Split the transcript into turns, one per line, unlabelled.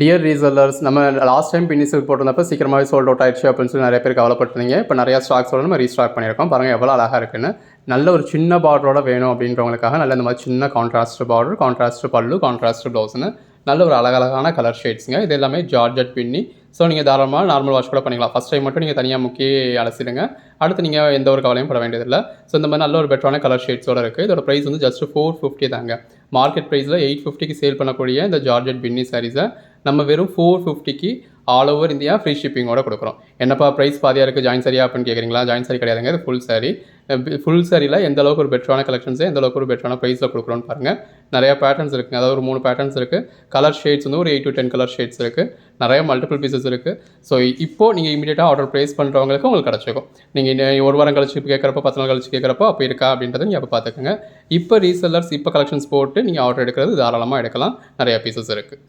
Dear resellers, நம்ம last time பின்னி silk போட்டிருந்தப்ப சீக்கிரமாகவே சோல்ட் அவுட் ஆயிடுச்சு அப்படின்னு சொல்லி நிறைய பேர் கவலைப்பட்டிருந்தீங்க. இப்போ நிறையா ஸ்டாக்ஸோட நம்ம ரீஸ்டாக் பண்ணியிருக்கோம். பாருங்கள் எவ்வளோ அழகாக இருக்குன்னு. நல்ல ஒரு சின்ன பார்டரோட வேணும் அப்படின்றவங்களுக்காக நல்ல இந்த மாதிரி சின்ன கான்ட்ராஸ்ட் பார்டர், கான்ட்ராஸ்ட் பல்லு, கான்ட்ராஸ்ட் ப்ளவுஸ்னு நல்ல ஒரு அழகழகான கலர் ஷேட்ஸுங்க. இது எல்லாமே ஜார்ஜெட் பின்னி. ஸோ நீங்கள் தாராளமாக நார்மல் வாஷ் கூட பண்ணிக்கலாம். ஃபஸ்ட் டைம் மட்டும் நீங்கள் தனியாக முக்கி அலசிடுங்க. அடுத்து நீங்கள் எந்த ஒரு கவலையும் பட வேண்டியதில்லை. ஸோ இந்த மாதிரி நல்ல ஒரு பெட்டரான கலர் ஷேட்ஸோடு இருக்குது. இதோட ப்ரைஸ் வந்து ஜஸ்ட் 450 தாங்க. மார்க்கெட் ப்ரைஸில் 850க்கு சேல் பண்ணக்கூடிய இந்த ஜார்ஜெட் பின்னி சாரீஸை நம்ம வெறும் 450க்கு ஆல் ஓவர் இந்தியா ஃப்ரீ ஷிப்பிங்கோட கொடுக்குறோம். என்னப்பா ப்ரைஸ் பாதியாக இருக்குது, ஜாயின் சாரியா அப்படின்னு கேட்குறீங்களா? ஜாயின் சாரி கிடையாதுங்க, இது ஃபுல் சாரி. ஃபுல் சாரியில் எந்த அளவுக்கு ஒரு பெட்டரான கலெக்ஷன்ஸு, எந்த அளவுக்கு ஒரு பெட்டரான ப்ரைஸில் கொடுக்குறோன்னு பாருங்கள். நிறையா பேட்டர்ன்ஸ் இருக்குங்க. அதாவது ஒரு 3 பேட்டர்ன்ஸ் இருக்குது. கலர் ஷேட்ஸ் வந்து ஒரு 8 to 10 கலர் ஷேட்ஸ் இருக்குது. நிறைய மல்டிபிள் பீசஸ் இருக்குது. ஸோ இப்போது நீங்கள் இமீடியட்டாக ஆர்டர் ப்ளேஸ் பண்ணுறவங்களுக்கு உங்களுக்கு கிடச்சிக்கும். நீங்கள் ஒரு வாரம் கழிச்சு கேட்குறப்போ, 10 நாள் கழிச்சு கேட்குறப்போ அப்போ இருக்கா அப்படின்றத நீங்கள் அப்போ பார்த்துக்கோங்க. இப்போ ரீசெல்லர்ஸ் இப்போ கலெக்ஷன்ஸ் போட்டு நீங்கள் ஆர்டர் எடுக்கிறது தாராளமாக எடுக்கலாம். நிறையா பீசஸ் இருக்குது.